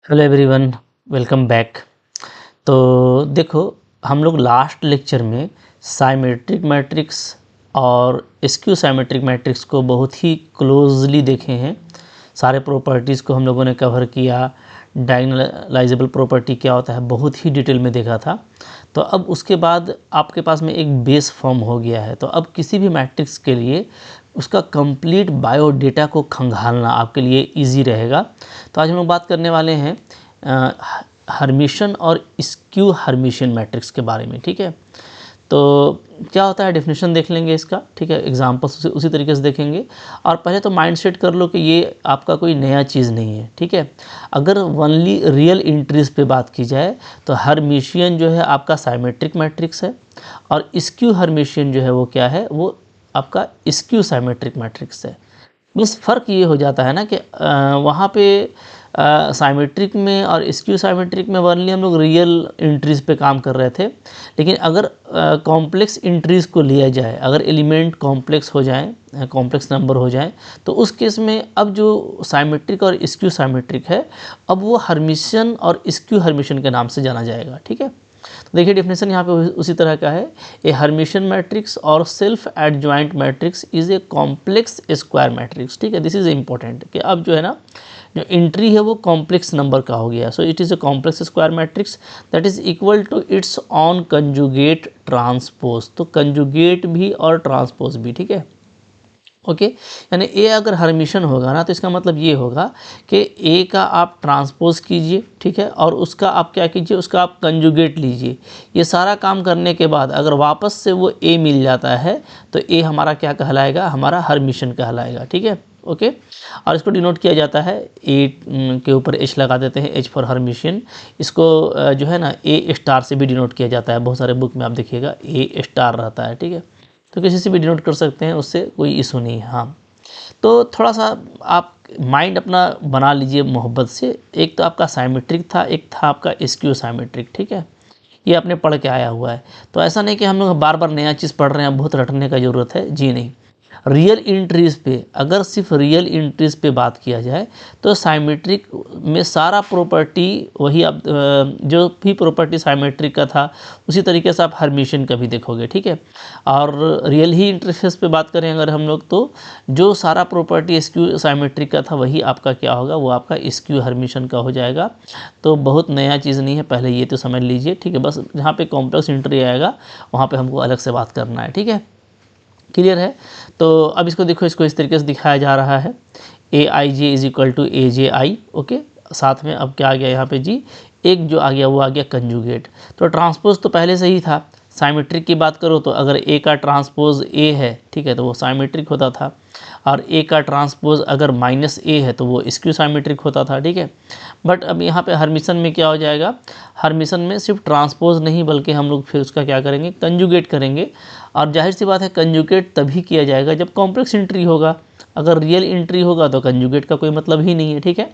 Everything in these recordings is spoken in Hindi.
Hello everyone, welcome back. तो देखो, हम लोग लास्ट लेक्चर में साइमेट्रिक मैट्रिक्स और स्क्यू साइमेट्रिक मैट्रिक्स को बहुत ही क्लोजली देखे हैं। सारे प्रॉपर्टीज़ को हम लोगों ने कवर किया। डायगोनलाइजेबल प्रॉपर्टी क्या होता है बहुत ही डिटेल में देखा था। तो अब उसके बाद आपके पास में एक बेस फॉर्म हो गया है। तो अब किसी भी मैट्रिक्स के लिए उसका कंप्लीट बायोडेटा को खंगालना आपके लिए इजी रहेगा। तो आज हम लोग बात करने वाले हैं हर्मिशन और स्क्यू हर्मिशन मैट्रिक्स के बारे में। ठीक है, तो क्या होता है डेफिनेशन देख लेंगे इसका। ठीक है, एग्जांपल्स उसी तरीके से देखेंगे। और पहले तो माइंड सेट कर लो कि ये आपका कोई नया चीज़ नहीं है। ठीक है, अगर ओनली रियल इंट्रीज पे बात की जाए तो हर्मिशियन जो है आपका साइमेट्रिक मैट्रिक्स है, और स्क्यू हर्मिशियन जो है वो क्या है, वो आपका स्क्यू साइमेट्रिक मैट्रिक्स है। बस फ़र्क ये हो जाता है ना कि वहाँ पे साइमेट्रिक में और स्क्यू साइमेट्रिक में ओनली हम लोग रियल इंट्रीज पे काम कर रहे थे। लेकिन अगर कॉम्प्लेक्स इंट्रीज को लिया जाए, अगर एलिमेंट कॉम्प्लेक्स हो जाए, कॉम्प्लेक्स नंबर हो जाए, तो उस केस में अब जो साइमेट्रिक और स्क्यू साइमेट्रिक है, अब वो हर्मिशन और स्क्यू हर्मिशन के नाम से जाना जाएगा। ठीक है, तो देखिए डेफिनेशन यहाँ पे उसी तरह का है। ए हर्मिशन मैट्रिक्स और self adjoint matrix is a complex square matrix. ठीक है, दिस इज इम्पोर्टेंट कि अब जो है ना, जो एंट्री है वो कॉम्प्लेक्स नंबर का हो गया। So it is a complex square matrix that is equal to its own conjugate transpose. तो कंजुगेट भी और ट्रांसपोज भी। ठीक है, ओके, यानी ए अगर हर्मिशन होगा ना, तो इसका मतलब ये होगा कि ए का आप ट्रांसपोज कीजिए। ठीक है, और उसका आप क्या कीजिए, उसका आप कंजुगेट लीजिए। ये सारा काम करने के बाद अगर वापस से वो ए मिल जाता है तो ए हमारा क्या कहलाएगा, हमारा हर्मिशन कहलाएगा। ठीक है, ओके, और इसको डिनोट किया जाता है ए के ऊपर एच लगा देते हैं, एच फॉर हर्मिशियन। इसको जो है ना ए स्टार से भी डिनोट किया जाता है। बहुत सारे बुक में आप देखिएगा ए स्टार रहता है। ठीक है, तो किसी से भी डिनोट कर सकते हैं, उससे कोई इशू नहीं है। हाँ, तो थोड़ा सा आप माइंड अपना बना लीजिए मोहब्बत से। एक तो आपका साइमेट्रिक था, एक था आपका स्क्यू साइमेट्रिक। ठीक है, ये आपने पढ़ के आया हुआ है। तो ऐसा नहीं कि हम लोग बार बार नया चीज़ पढ़ रहे हैं, बहुत रटने का ज़रूरत है जी नहीं। रियल इंट्रीज पे, अगर सिर्फ रियल इंट्रीज पे बात किया जाए तो साइमेट्रिक में सारा प्रॉपर्टी वही आप जो भी प्रॉपर्टी साइमेट्रिक का था उसी तरीके से आप हर्मिशन का भी देखोगे। ठीक है, और रियल ही इंटरफेस पे बात करें अगर हम लोग, तो जो सारा प्रॉपर्टी स्क्यू साइमेट्रिक का था वही आपका क्या होगा, वो आपका स्क्यू हर्मिशन का हो जाएगा। तो बहुत नया चीज़ नहीं है, पहले ये तो समझ लीजिए। ठीक है, बस जहाँ पे कॉम्प्लेक्स इंट्री आएगा वहाँ पे हमको अलग से बात करना है। ठीक है, क्लियर है। तो अब इसको देखो, इसको इस तरीके से दिखाया जा रहा है, A I J is equal to A J I. Okay, साथ में अब क्या आ गया यहाँ पे जी, एक जो आ गया वो आ गया कंजुगेट। तो ट्रांसपोज तो पहले से ही था। साइमेट्रिक की बात करो तो अगर ए का ट्रांसपोज ए है, ठीक है, तो वो साइमेट्रिक होता था। और ए का ट्रांसपोज अगर माइनस ए है तो वो स्क्यू साइमेट्रिक होता था। ठीक है, बट अब यहाँ पे हर्मिशन में क्या हो जाएगा, हर्मिशन में सिर्फ ट्रांसपोज नहीं बल्कि हम लोग फिर उसका क्या करेंगे, कंजुगेट करेंगे। और जाहिर सी बात है कंजुगेट तभी किया जाएगा जब कॉम्प्लेक्स इंट्री होगा। अगर रियल इंट्री होगा तो कंजुगेट का कोई मतलब ही नहीं है। ठीक है,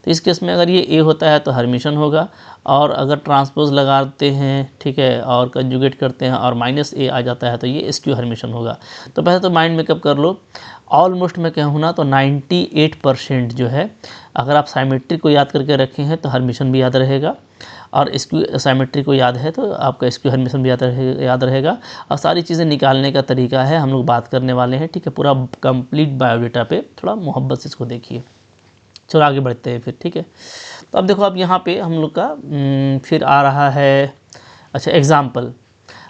तो इस केस में अगर ये ए होता है तो हर्मिशन होगा, और अगर ट्रांसपोज लगाते हैं, ठीक है, और कंजुगेट करते हैं और माइनस ए आ जाता है तो ये स्क्यू हर्मिशन होगा। तो पहले तो माइंड मेकअप कर लो। ऑलमोस्ट मैं कहूँ ना तो 98% जो है, अगर आप साइमेट्रिक को याद करके रखे हैं तो हर्मिशन भी याद रहेगा, और स्क्यू साइमेट्री को याद है तो आपका स्क्यू हर्मिशन भी याद रहेगा। और सारी चीज़ें निकालने का तरीका है हम लोग बात करने वाले हैं। ठीक है, पूरा कंप्लीट बायोडेटा पे थोड़ा मोहब्बत से इसको देखिए। चलो आगे बढ़ते हैं फिर। ठीक है, तो अब देखो, अब यहाँ पे हम लोग का फिर आ रहा है, अच्छा, example.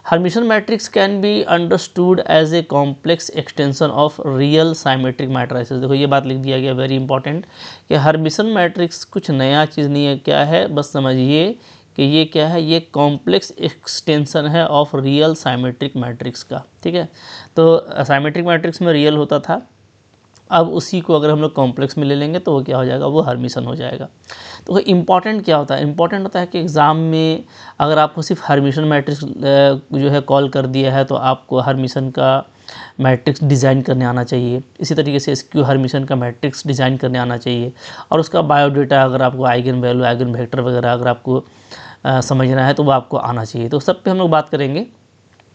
Hermitian matrix can be understood as a complex extension of real symmetric matrices. देखो ये बात लिख दिया गया, वेरी इंपॉर्टेंट, कि हर्मिशन मैट्रिक्स कुछ नया चीज़ नहीं है। क्या है, बस समझिए कि ये क्या है, ये कॉम्प्लेक्स एक्सटेंशन है ऑफ रियल साइमेट्रिक मैट्रिक्स का। ठीक है, तो साइमेट्रिक मैट्रिक्स में रियल होता था, अब उसी को अगर हम लोग कॉम्प्लेक्स में ले लेंगे तो वो क्या हो जाएगा, वो हर्मिशन हो जाएगा। तो इम्पॉर्टेंट क्या होता है, इम्पॉर्टेंट होता है कि एग्ज़ाम में अगर आपको सिर्फ हर्मिशन मैट्रिक्स जो है कॉल कर दिया है तो आपको हर्मिशन का मैट्रिक्स डिज़ाइन करने आना चाहिए। इसी तरीके से स्क्यू हर्मिशन का मैट्रिक्स डिज़ाइन करने आना चाहिए, और उसका बायोडेटा अगर आपको आइगन वैल्यू, आइगन वेक्टर वगैरह अगर आपको समझना है तो वो आपको आना चाहिए। तो सब पे हम लोग बात करेंगे।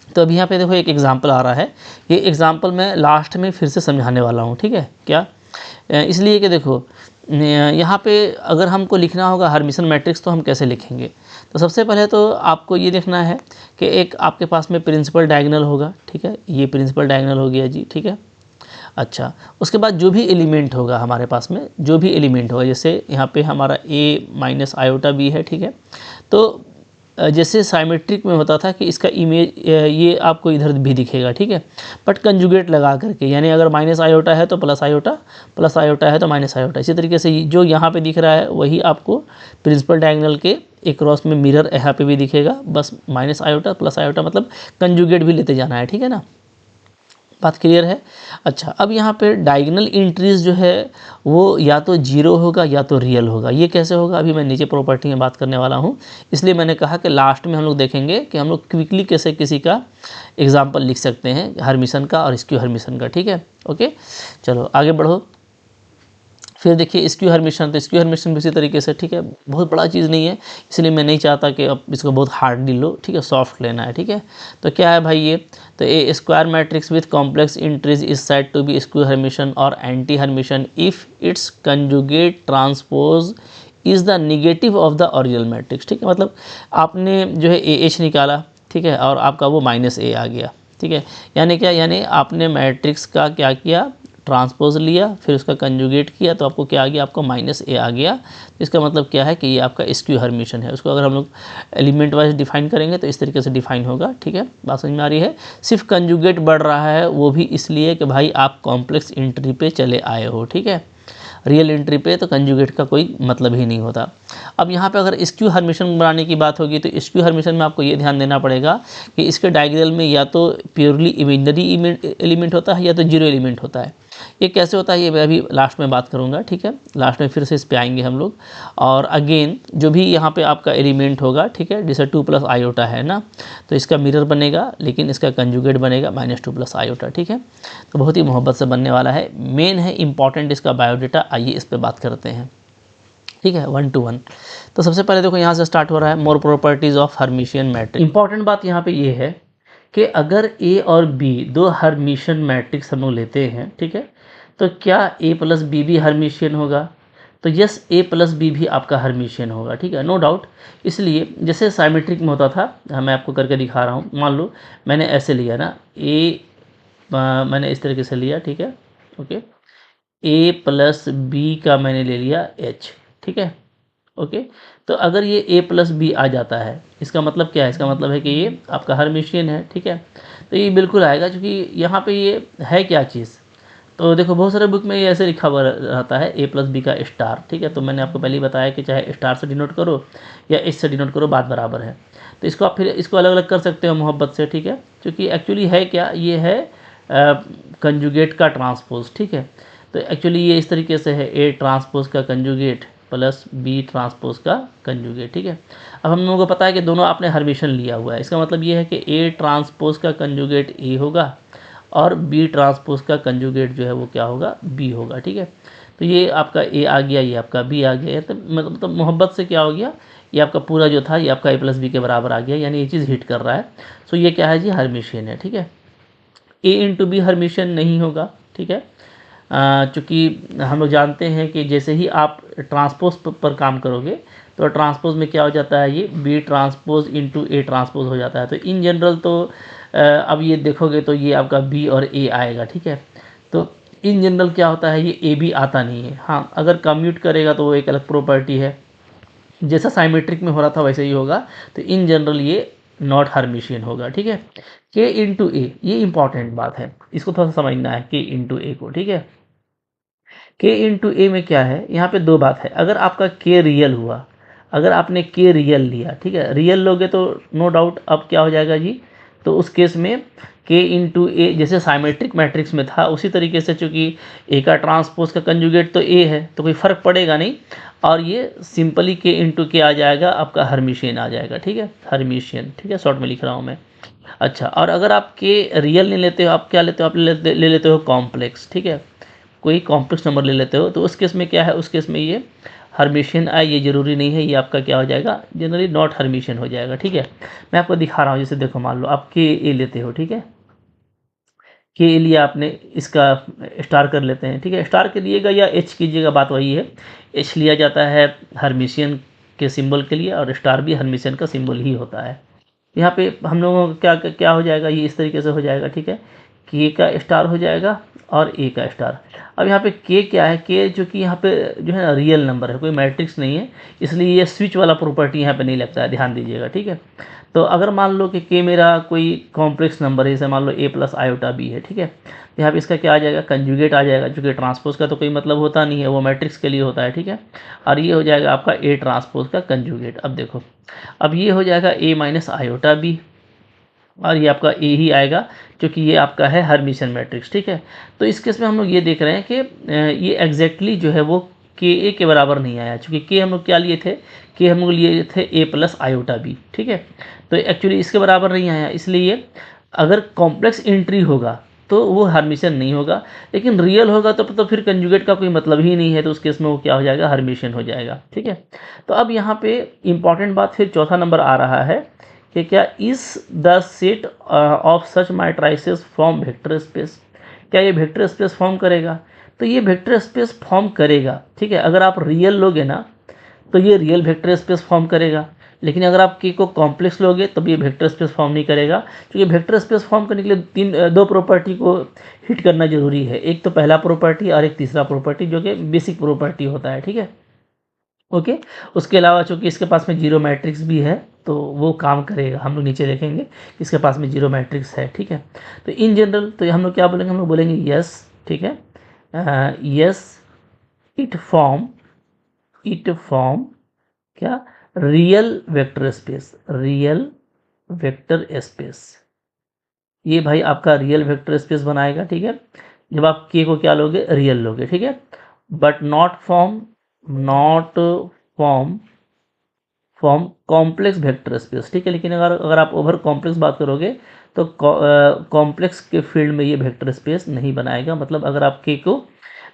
तो अभी यहाँ पे देखो एक एग्जांपल आ रहा है। ये एग्जांपल मैं लास्ट में फिर से समझाने वाला हूँ। ठीक है, क्या इसलिए कि देखो यहाँ पे अगर हमको लिखना होगा हर्मिशन मैट्रिक्स तो हम कैसे लिखेंगे? तो सबसे पहले तो आपको ये देखना है कि एक आपके पास में प्रिंसिपल डायगोनल होगा, ठीक है, ये प्रिंसिपल डायगोनल हो गया जी, ठीक है। अच्छा, उसके बाद जो भी एलिमेंट होगा हमारे पास में, जो भी एलिमेंट होगा, जैसे यहाँ पे हमारा a माइनस आयोटा b है, ठीक है। तो जैसे साइमेट्रिक में होता था कि इसका इमेज ये आपको इधर भी दिखेगा, ठीक है, बट कंजुगेट लगा करके, यानी अगर माइनस आयोटा है तो प्लस आयोटा, प्लस आयोटा है तो माइनस आयोटा। इसी तरीके से जो यहाँ पे दिख रहा है वही आपको प्रिंसिपल डायगोनल के एक क्रॉस में मिरर यहाँ पे भी दिखेगा, बस माइनस आयोटा प्लस आयोटा, मतलब कंजुगेट भी लेते जाना है, ठीक है ना, बात क्लियर है। अच्छा, अब यहाँ पे डायगोनल इंट्रीज जो है वो या तो जीरो होगा या तो रियल होगा। ये कैसे होगा अभी मैं नीचे प्रॉपर्टी में बात करने वाला हूँ, इसलिए मैंने कहा कि लास्ट में हम लोग देखेंगे कि हम लोग क्विकली कैसे किसी का एग्जाम्पल लिख सकते हैं हर्मिशन का और स्क्यू हर्मिशन का, ठीक है। ओके, चलो आगे बढ़ो। फिर देखिए स्क्यू हर्मिशन, तो स्क्यू हर्मिशन भी इसी तरीके से, ठीक है, बहुत बड़ा चीज़ नहीं है, इसलिए मैं नहीं चाहता कि अब इसको बहुत हार्डली लो, ठीक है, सॉफ्ट लेना है, ठीक है। तो क्या है भाई ये, तो A square matrix with complex entries is said to be skew Hermitian और anti Hermitian if it's conjugate transpose is the negative of the original matrix, ठीक है। मतलब आपने जो है ए एच निकाला, ठीक है, और आपका वो माइनस ए आ गया, ठीक है, यानी क्या, यानी आपने मैट्रिक्स का क्या किया, ट्रांसपोज लिया, फिर उसका कंजुगेट किया, तो आपको क्या आ गया, आपको माइनस ए आ गया। इसका मतलब क्या है कि ये आपका स्क्यू हर्मिशन है। उसको अगर हम लोग एलिमेंट वाइज डिफाइन करेंगे तो इस तरीके से डिफाइन होगा, ठीक है, बात समझ में आ रही है। सिर्फ कंजुगेट बढ़ रहा है वो भी इसलिए कि भाई आप कॉम्प्लेक्स इंट्री पे चले आए हो, ठीक है, रियल एंट्री पे तो कंजुगेट का कोई मतलब ही नहीं होता। अब यहाँ पे अगर स्क्यू हर्मिशन बनाने की बात होगी तो स्क्यू हर्मिशन में आपको ये ध्यान देना पड़ेगा कि इसके डायगोनल में या तो प्योरली इमेजिनरी एलिमेंट होता है या तो जीरो एलिमेंट होता है। ये कैसे होता है ये मैं अभी लास्ट में बात करूँगा, ठीक है, लास्ट में फिर से इस पे आएंगे हम लोग। और अगेन जो भी यहाँ पे आपका एलिमेंट होगा, ठीक है, जैसे 2 प्लस आयोटा है ना, तो इसका मिरर बनेगा लेकिन इसका कंजुगेट बनेगा -2 प्लस आयोटा, ठीक है। तो बहुत ही मोहब्बत से बनने वाला है, मेन है इंपॉर्टेंट इसका बायोडेटा। आइए इस पर बात करते हैं, ठीक है, 1 to 1। तो सबसे पहले देखो यहाँ से स्टार्ट हो रहा है, more properties of Hermitian matrix. Important बात यहाँ पे ये है कि अगर ए और बी दो हर्मिशियन मैट्रिक्स हम लोग लेते हैं, ठीक है, तो क्या ए प्लस बी भी हर्मिशियन होगा? तो यस, ए प्लस बी भी आपका हर्मिशियन होगा, ठीक है, नो डाउट। इसलिए जैसे साइमेट्रिक में होता था, मैं आपको करके दिखा रहा हूँ। मान लो मैंने ऐसे लिया ना, मैंने इस तरीके से लिया, ठीक है, ओके, ए प्लस बी का मैंने ले लिया एच, ठीक है, ओके। तो अगर ये a प्लस बी आ जाता है, इसका मतलब क्या है, इसका मतलब है कि ये आपका हर्मिशियन है, ठीक है। तो ये बिल्कुल आएगा, क्योंकि यहाँ पे ये है क्या चीज़, तो देखो बहुत सारे बुक में ये ऐसे लिखा हुआ रहता है a प्लस बी का स्टार, ठीक है। तो मैंने आपको पहले ही बताया कि चाहे स्टार से डिनोट करो या एच से डिनोट करो, बात बराबर है। तो इसको आप फिर इसको अलग अलग कर सकते हो मोहब्बत से, ठीक है, क्योंकि एक्चुअली है क्या, ये है कंजुगेट का ट्रांसपोज, ठीक है। तो एक्चुअली ये इस तरीके से है, ए ट्रांसपोज का कंजुगेट प्लस बी ट्रांसपोज का कंजुगेट, ठीक है। अब हम लोगों को पता है कि दोनों आपने हर्मिशन लिया हुआ है, इसका मतलब ये है कि ए ट्रांसपोज का कंजुगेट ए होगा और बी ट्रांसपोज का कंजुगेट जो है वो क्या होगा, बी होगा, ठीक है। तो ये आपका ए आ गया, ये आपका बी आ गया, तो मतलब मोहब्बत से क्या हो गया, ये आपका पूरा जो था ये आपका ए प्लस बी के बराबर आ गया, यानी ये चीज़ हिट कर रहा है। सो ये क्या है जी, हर्मिशियन है, ठीक है। ए इंटू बी हर्मिशियन नहीं होगा, ठीक है, चूँकि हम लोग जानते हैं कि जैसे ही आप ट्रांसपोज पर काम करोगे तो ट्रांसपोज में क्या हो जाता है, ये B transpose into A transpose हो जाता है। तो इन जनरल तो अब ये देखोगे तो ये आपका बी और ए आएगा, ठीक है। तो इन जनरल क्या होता है, ये ए बी आता नहीं है। हाँ, अगर कम्यूट करेगा तो वो एक अलग प्रॉपर्टी है, जैसा साइमेट्रिक में हो रहा था वैसे ही होगा। तो इन जनरल ये नॉट हर्मिशियन होगा, ठीक है। के इंटू ए, ये इंपॉर्टेंट बात है, इसको थोड़ा सा समझना है, के इंटू ए को, ठीक है। के इंटू ए में क्या है, यहाँ पे दो बात है। अगर आपका के रियल हुआ, अगर आपने के रियल लिया, ठीक है, रियल लोगे तो नो डाउट अब क्या हो जाएगा जी, तो उस केस में के इंटू ए जैसे साइमेट्रिक मैट्रिक्स में था उसी तरीके से, चूँकि ए का ट्रांसपोज का कंजुगेट तो ए है तो कोई फ़र्क पड़ेगा नहीं, और ये सिंपली के इंटू के आ जाएगा, आपका हर्मिशियन आ जाएगा, ठीक है, हर्मिशियन, ठीक है, शॉर्ट में लिख रहा हूँ मैं। अच्छा, और अगर आप के रियल नहीं लेते हो, आप क्या लेते हो, आप ले लेते हो कॉम्प्लेक्स, ठीक है, कोई कॉम्प्लेक्स नंबर ले लेते हो, तो उस केस में क्या है, उस केस में ये हर्मिशियन आए ये ज़रूरी नहीं है, ये आपका क्या हो जाएगा, जनरली नॉट हर्मिशियन हो जाएगा, ठीक है। मैं आपको दिखा रहा हूँ, जैसे देखो मान लो आप के ए लेते हो, ठीक है, के लिए आपने इसका स्टार कर लेते हैं, ठीक है। स्टार करिएगा या एच कीजिएगा, बात वही है। एच लिया जाता है हर्मिशियन के सिंबल के लिए और स्टार भी हर्मिशियन का सिंबल ही होता है। यहाँ पे हम लोगों का क्या क्या हो जाएगा, ये इस तरीके से हो जाएगा, ठीक है। के का स्टार हो जाएगा और ए का स्टार। अब यहाँ पे के क्या है, के जो कि यहाँ पे जो है ना रियल नंबर है, कोई मैट्रिक्स नहीं है, इसलिए ये स्विच वाला प्रॉपर्टी यहाँ पे नहीं लगता है, ध्यान दीजिएगा, ठीक है। तो अगर मान लो कि के मेरा कोई कॉम्प्लेक्स नंबर है, जैसे मान लो ए प्लस आयोटा बी है, ठीक है। तो यहाँ पे इसका क्या आ जाएगा, कंजुगेट आ जाएगा, जो कि ट्रांसपोज का तो कोई मतलब होता नहीं है, वो मैट्रिक्स के लिए होता है, ठीक है। और ये हो जाएगा आपका ए ट्रांसपोज का कंजुगेट। अब देखो, अब ये हो जाएगा ए माइनस आयोटा बी, और ये आपका ए ही आएगा क्योंकि ये आपका है हर्मिशियन मैट्रिक्स, ठीक है। तो इस केस में हम लोग ये देख रहे हैं कि ये एग्जैक्टली जो है वो के ए के बराबर नहीं आया, क्योंकि के हम लोग क्या लिए थे, के हम लोग लिए थे ए प्लस आयोटा बी, ठीक है। तो एक्चुअली इसके बराबर नहीं आया, इसलिए अगर कॉम्प्लेक्स एंट्री होगा तो वो हर्मिशियन नहीं होगा, लेकिन रियल होगा तो फिर कंजुगेट का कोई मतलब ही नहीं है, तो उस केस में वो क्या हो जाएगा, हर्मिशियन हो जाएगा, ठीक है। तो अब यहाँ पे इंपॉर्टेंट बात फिर चौथा नंबर आ रहा है कि क्या इस the set of such matrices form vector space, क्या ये वेक्टर स्पेस फॉर्म करेगा। तो ये वेक्टर स्पेस फॉर्म करेगा, ठीक है। अगर आप रियल लोगे ना तो ये रियल वेक्टर स्पेस फॉर्म करेगा, लेकिन अगर आप के को कॉम्प्लेक्स लोगे तब ये वेक्टर स्पेस फॉर्म नहीं करेगा, क्योंकि वेक्टर स्पेस फॉर्म करने के लिए दो प्रॉपर्टी को हिट करना जरूरी है, एक तो पहला प्रॉपर्टी और एक तीसरा प्रॉपर्टी जो कि बेसिक प्रॉपर्टी होता है, ठीक है। ओके, उसके अलावा चूँकि इसके पास में जीरो मैट्रिक्स भी है तो वो काम करेगा, हम लोग नीचे देखेंगे इसके पास में जीरो मैट्रिक्स है, ठीक है। तो इन जनरल तो हम लोग क्या बोलेंगे, हम लोग बोलेंगे यस, ठीक है, यस इट फॉर्म क्या, real vector space, real vector space, ये भाई आपका रियल वेक्टर स्पेस बनाएगा, ठीक है। जब आप के को क्या लोगे, रियल लोगे, ठीक है। But not form form complex vector space, ठीक है। लेकिन अगर आप ओवर कॉम्प्लेक्स बात करोगे तो कॉम्प्लेक्स के फील्ड में ये वेक्टर स्पेस नहीं बनाएगा, मतलब अगर आप के को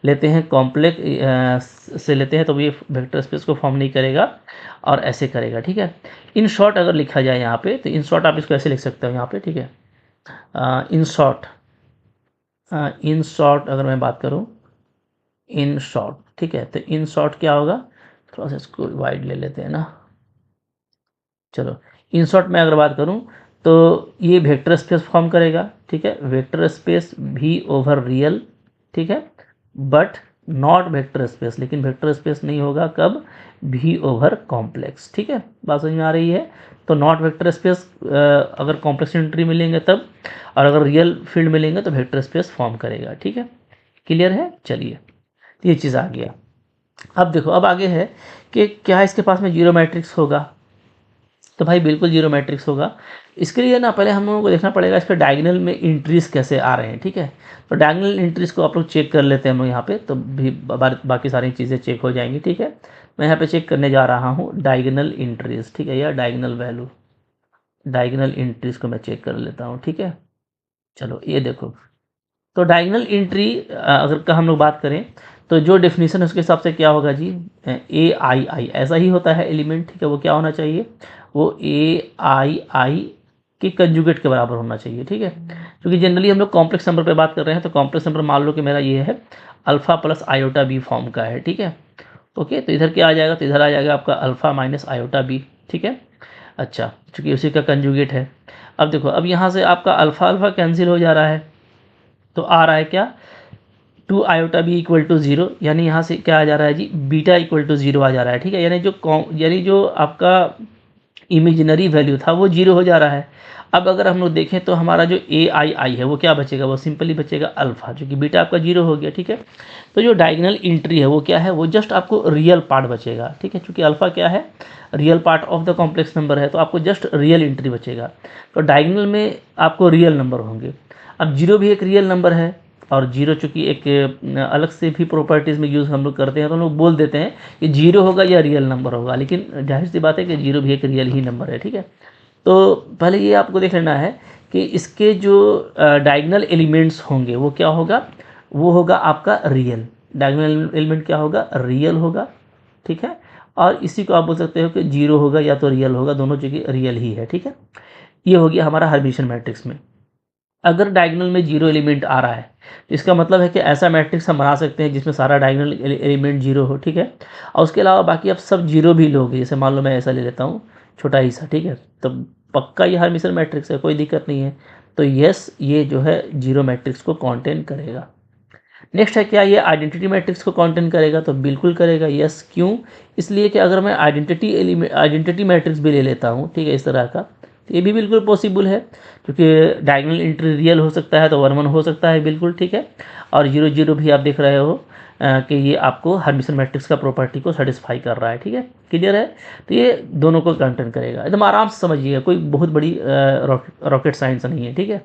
लेते हैं कॉम्प्लेक्स से लेते हैं तो ये वेक्टर स्पेस को फॉर्म नहीं करेगा और ऐसे करेगा, ठीक है। इन शॉर्ट अगर लिखा जाए यहाँ पे तो इन शॉर्ट आप इसको ऐसे लिख सकते हो यहाँ पे, ठीक है। इन शॉर्ट अगर मैं बात करूँ, इन शॉर्ट, ठीक है। तो इन शॉर्ट क्या होगा, थोड़ा सा इसको वाइड ले लेते हैं ना, चलो। इन शॉर्ट में अगर बात करूं तो ये वेक्टर स्पेस फॉर्म करेगा, ठीक है, वेक्टर स्पेस भी ओवर रियल, ठीक है, बट नॉट वेक्टर स्पेस, लेकिन वेक्टर स्पेस नहीं होगा कब, भी ओवर कॉम्प्लेक्स, ठीक है। बात समझ में आ रही है। तो नॉट वेक्टर स्पेस अगर कॉम्प्लेक्स एंट्री मिलेंगे तब, और अगर रियल फील्ड मिलेंगे तो वेक्टर स्पेस फॉर्म करेगा, ठीक है। क्लियर है, चलिए ये चीज़ आ गया। अब देखो, अब आगे है कि क्या इसके पास में जीरो मैट्रिक्स होगा, तो भाई बिल्कुल जीरो मैट्रिक्स होगा। इसके लिए ना पहले हम लोगों को देखना पड़ेगा इसके डायगोनल में इंट्रीज कैसे आ रहे हैं, ठीक है। तो डायगोनल इंट्रीज को आप लोग चेक कर लेते हैं हम लोग यहाँ पे, तो भी बाकी सारी चीज़ें चेक हो जाएंगी, ठीक है। मैं यहाँ पे चेक करने जा रहा हूँ डायगोनल इंट्रीज, ठीक है, या डायगोनल वैल्यू, डायगोनल इंट्रीज को मैं चेक कर लेता हूँ, ठीक है। चलो ये देखो, तो डायगोनल एंट्री अगर का हम लोग बात करें तो जो डेफिनेशन है उसके हिसाब से क्या होगा जी, ए आई आई ऐसा ही होता है एलिमेंट, ठीक है। वो क्या होना चाहिए, वो ए आई आई के कंजुगेट के बराबर होना चाहिए, ठीक है। क्योंकि जनरली हम लोग कॉम्प्लेक्स नंबर पे बात कर रहे हैं, तो कॉम्प्लेक्स नंबर मान लो कि मेरा ये है alpha plus iota B form का है, ठीक है। ओके, तो इधर क्या आ जाएगा, तो इधर आ जाएगा आपका अल्फ़ा माइनस आयोटा बी, ठीक है। अच्छा, चूँकि उसी का कंजुगेट है। अब देखो, अब यहाँ से आपका अल्फ़ा अल्फ़ा कैंसिल हो जा रहा है, तो आ रहा है क्या, two iota b equal to zero, यानी यहाँ से क्या आ जा रहा है जी, बीटा इक्वल टू जीरो आ जा रहा है, ठीक है। यानी जो आपका इमेजिनरी वैल्यू था वो जीरो हो जा रहा है। अब अगर हम लोग देखें तो हमारा जो ए आई आई है वो क्या बचेगा, वो सिंपली बचेगा अल्फ़ा, जो कि बीटा आपका जीरो हो गया, ठीक है। तो जो डायगोनल एंट्री है वो क्या है, वो जस्ट आपको रियल पार्ट बचेगा, ठीक है। चूँकि अल्फ़ा क्या है, real part of the complex number है, तो आपको जस्ट रियल एंट्री बचेगा। तो डायगोनल में आपको रियल नंबर होंगे। अब जीरो भी एक रियल नंबर है, और जीरो चूँकि एक अलग से भी प्रॉपर्टीज़ में यूज़ हम लोग करते हैं, तो हम लोग बोल देते हैं कि जीरो होगा या रियल नंबर होगा, लेकिन जाहिर सी बात है कि जीरो भी एक रियल ही नंबर है, ठीक है। तो पहले ये आपको देख लेना है कि इसके जो डायगोनल एलिमेंट्स होंगे वो क्या होगा, वो होगा आपका रियल। डायगोनल एलिमेंट क्या होगा, रियल होगा, ठीक है। और इसी को आप बोल सकते हो कि जीरो होगा या तो रियल होगा, दोनों जगह रियल ही है, ठीक है। ये हो गया हमारा हर्मिशियन मैट्रिक्स में। अगर डायगोनल में जीरो एलिमेंट आ रहा है तो इसका मतलब है कि ऐसा मैट्रिक्स हम बना सकते हैं जिसमें सारा डायगोनल एलिमेंट जीरो हो, ठीक है। और उसके अलावा बाकी आप सब जीरो भी लोगे, जैसे मान लो मैं ऐसा ले लेता हूँ छोटा ही सा, ठीक है, तो पक्का ये हर्मिशन मैट्रिक्स है, कोई दिक्कत नहीं है। तो यस, ये जो है जीरो मैट्रिक्स को कॉन्टेन करेगा। नेक्स्ट है क्या, ये आइडेंटिटी मैट्रिक्स को कॉन्टेन करेगा, तो बिल्कुल करेगा, यस। क्यों? इसलिए कि अगर मैं आइडेंटिटी मैट्रिक्स भी ले लेता हूँ, ठीक है, इस तरह का, तो ये भी बिल्कुल पॉसिबल है, क्योंकि डायगोनल एंट्री रियल हो सकता है तो 1 1 हो सकता है, बिल्कुल ठीक है। और 0 0 भी आप देख रहे हो कि ये आपको हर्मिशन मैट्रिक्स का प्रॉपर्टी को सेटिस्फाई कर रहा है, ठीक है, क्लियर है। तो ये दोनों को कंटेन करेगा, एकदम आराम से समझिएगा, कोई बहुत बड़ी रॉकेट साइंस नहीं है, ठीक है।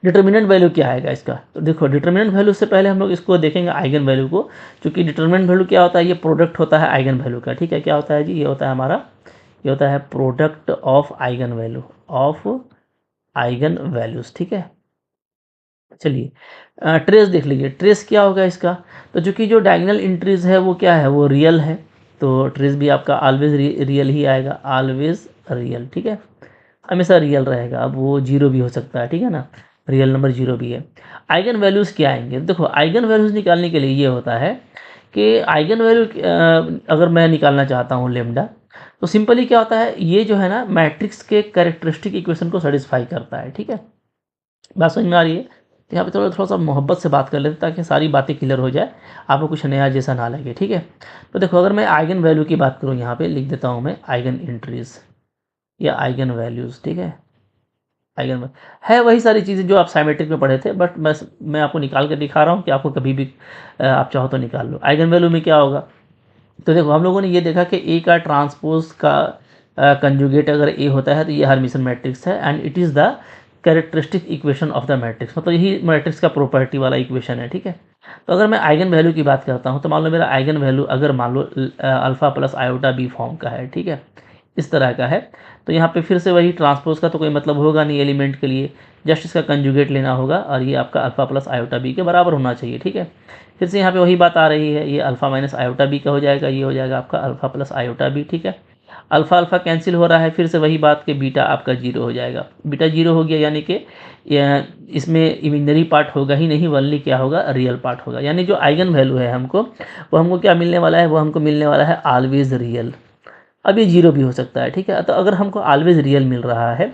डिटर्मिनेंट वैल्यू क्या आएगा इसका, तो देखो डिटर्मिनेंट वैल्यू से पहले हम लोग इसको देखेंगे आइगन वैल्यू को, क्योंकि डिटर्मिनेंट वैल्यू क्या होता है, ये प्रोडक्ट होता है आइगन वैल्यू का, ठीक है। क्या होता है जी, ये होता है हमारा, ये होता है product of eigen value, of eigen values, ठीक है। चलिए ट्रेस देख लीजिए, ट्रेस क्या होगा इसका, तो चूंकि जो डायगोनल इंट्रीज है वो क्या है, वो रियल है, तो ट्रेस भी आपका ऑलवेज रियल ही आएगा, ऑलवेज रियल, ठीक है, हमेशा रियल रहेगा। अब वो जीरो भी हो सकता है, ठीक है ना, रियल नंबर जीरो भी है। आइगन वैल्यूज़ क्या आएंगे, देखो आइगन वैल्यूज़ निकालने के लिए ये होता है कि आइगन वैल्यू अगर मैं निकालना चाहता हूँ लेमडा, तो सिंपली क्या होता है, ये जो है ना मैट्रिक्स के कैरेक्टरिस्टिक इक्वेशन को सेटिस्फाई करता है, ठीक है। बात समझ में आ रही है? तो यहाँ पे थोड़ा थोड़ा सा मोहब्बत से बात कर लेते हैं ताकि सारी बातें क्लियर हो जाए, आपको कुछ नया जैसा ना लगे, ठीक है। तो देखो अगर मैं आइगन वैल्यू की बात करूँ, यहाँ पे लिख देता हूँ मैं आइगन इंट्रीज या आइगन वैल्यूज़, ठीक है। आइगन है वही सारी चीज़ें जो आप साइमेट्रिक में पढ़े थे, बट मैं आपको निकाल कर दिखा रहा हूँ कि आपको कभी भी आप चाहो तो निकाल लो। आइगन वैल्यू में क्या होगा, तो देखो हम लोगों ने ये देखा कि ए का ट्रांसपोज का कंजुगेट अगर ए होता है तो ये हर्मिशन मैट्रिक्स है, and it is the characteristic equation of the matrix, मतलब यही मैट्रिक्स का प्रॉपर्टी वाला इक्वेशन है, ठीक है। तो अगर मैं आइगन वैल्यू की बात करता हूँ, तो मान लो मेरा आइगन वैल्यू अगर मान लो alpha plus iota B form का है, ठीक है, इस तरह का है, तो यहाँ पे फिर से वही ट्रांसपोज का तो कोई मतलब होगा नहीं एलिमेंट के लिए, जस्ट इसका कंजुगेट लेना होगा, और ये आपका अल्फ़ा प्लस आयोटा बी के बराबर होना चाहिए, ठीक है। फिर से यहाँ पे वही बात आ रही है, ये अल्फ़ा माइनस आयोटा बी का हो जाएगा, ये हो जाएगा आपका अल्फ़ा प्लस आयोटा बी, ठीक है। अल्फ़ा अल्फ़ा कैंसिल हो रहा है, फिर से वही बात कि बीटा आपका जीरो हो जाएगा, बीटा जीरो हो गया, यानी कि इसमें इमेजिनरी पार्ट होगा ही नहीं, वनली क्या होगा, रियल पार्ट होगा, यानी जो आइगन वैल्यू है हमको, वो हमको क्या मिलने वाला है, वो हमको मिलने वाला है ऑलवेज रियल। अब ये जीरो भी हो सकता है, ठीक है। तो अगर हमको ऑलवेज रियल मिल रहा है,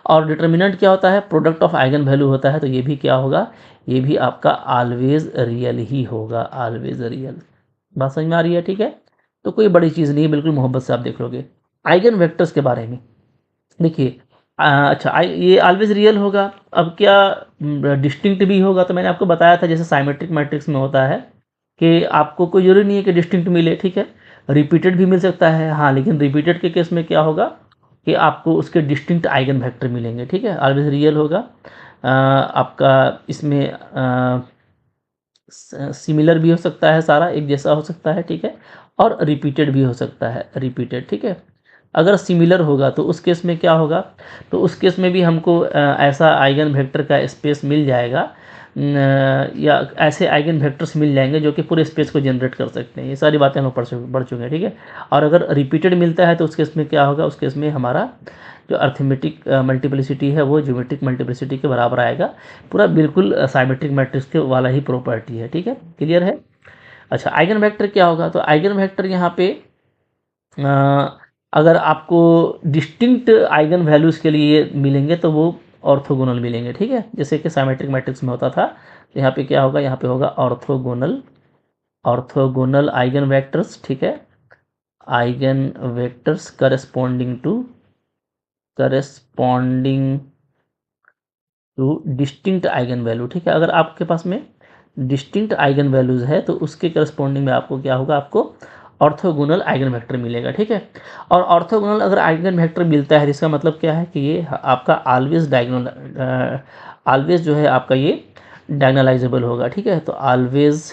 और डिटर्मिनेंट क्या होता है, प्रोडक्ट ऑफ आइगन वैल्यू होता है, तो ये भी क्या होगा, ये भी आपका ऑलवेज रियल ही होगा, ऑलवेज रियल। बात समझ में आ रही है, ठीक है। तो कोई बड़ी चीज़ नहीं है, बिल्कुल मोहब्बत से आप देख लोगे। आइगन वेक्टर्स के बारे में देखिए, अच्छा ये ऑलवेज रियल होगा, अब क्या डिस्टिंक्ट भी होगा, तो मैंने आपको बताया था जैसे साइमेट्रिक मैट्रिक्स में होता है कि आपको कोई जरूरी नहीं है कि डिस्टिंक्ट मिले, ठीक है, रिपीटेड भी मिल सकता है, हाँ, लेकिन रिपीटेड के केस में क्या होगा कि आपको उसके डिस्टिंक्ट आइगन वेक्टर मिलेंगे, ठीक है, ऑलवेज रियल होगा। आपका इसमें सिमिलर भी हो सकता है, सारा एक जैसा हो सकता है, ठीक है, और रिपीटेड भी हो सकता है, रिपीटेड, ठीक है। अगर सिमिलर होगा तो उस केस में क्या होगा, तो उस केस में भी हमको ऐसा आइगन वेक्टर का स्पेस मिल जाएगा, या ऐसे आइगन वेक्टर्स मिल जाएंगे जो कि पूरे स्पेस को जनरेट कर सकते हैं। ये सारी बातें हम पढ़ चुके हैं, ठीक है। और अगर रिपीटेड मिलता है तो उस केस में क्या होगा, उस केस में हमारा जो अर्थमेटिक मल्टीप्लिसिटी है वो ज्योमेट्रिक मल्टीप्लिसिटी के बराबर आएगा, पूरा बिल्कुल साइमेट्रिक मैट्रिक्स के वाला ही प्रॉपर्टी है, ठीक है, क्लियर है। अच्छा आइगन वेक्टर क्या होगा, तो आइगन वेक्टर यहाँ पे अगर आपको डिस्टिंक्ट आइगन वैल्यूज़ के लिए मिलेंगे तो वो ऑर्थोगोनल मिलेंगे, ठीक है, जैसे कि साइमेट्रिक मैट्रिक्स में होता था। तो यहाँ पे क्या होगा, यहाँ पे होगा ऑर्थोगोनल, ऑर्थोगोनल आइगन वेक्टर्स, ठीक है, eigen vectors corresponding two distinct eigen value, ठीक है। अगर आपके पास में डिस्टिंक्ट आइगन वैल्यूज़ है तो उसके करस्पॉन्डिंग में आपको क्या होगा, आपको ऑर्थोगोनल आइगन वेक्टर मिलेगा, ठीक है। और ऑर्थोगोनल अगर आइगन वेक्टर मिलता है, इसका मतलब क्या है कि ये आपका ऑलवेज डायगोनल, ऑलवेज जो है आपका ये डायगोनलाइजेबल होगा, ठीक है। तो ऑलवेज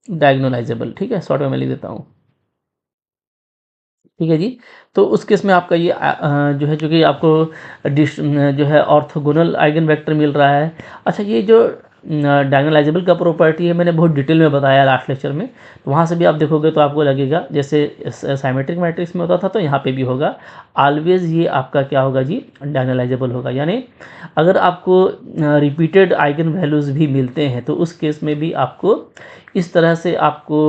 डायगोनलाइजेबल, ठीक है, शॉर्ट में मैं लिख देता हूँ, ठीक है जी। तो उस केस में आपका ये जो है, जो कि आपको जो है ऑर्थोगोनल आइगन वेक्टर मिल रहा है। अच्छा ये जो डायगोनलाइजेबल का प्रॉपर्टी है मैंने बहुत डिटेल में बताया लास्ट लेक्चर में, तो वहाँ से भी आप देखोगे तो आपको लगेगा जैसे साइमेट्रिक मैट्रिक्स में होता था तो यहाँ पे भी होगा, ऑलवेज ये आपका क्या होगा जी, डायगोनलाइजेबल होगा। यानी अगर आपको रिपीटेड आइगन वैल्यूज़ भी मिलते हैं तो उस केस में भी आपको इस तरह से आपको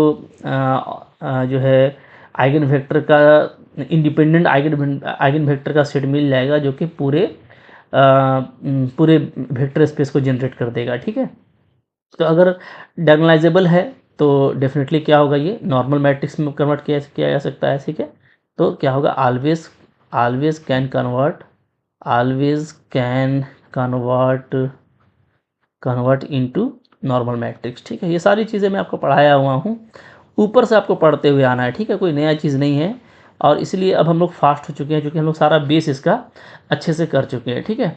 जो है आइगन वेक्टर का इंडिपेंडेंट आइगन वेक्टर का सेट मिल जाएगा जो कि पूरे वेक्टर स्पेस को जनरेट कर देगा। ठीक है, तो अगर डायगोनलाइजेबल है तो डेफिनेटली क्या होगा, ये नॉर्मल मैट्रिक्स में कन्वर्ट किया जा सकता है। ठीक है, तो क्या होगा, always can convert into normal matrix. ठीक है, ये सारी चीज़ें मैं आपको पढ़ाया हुआ हूँ, ऊपर से आपको पढ़ते हुए आना है। ठीक है, कोई नया चीज़ नहीं है, और इसलिए अब हम लोग फास्ट हो चुके हैं क्योंकि हम लोग सारा बेस इसका अच्छे से कर चुके हैं। ठीक है,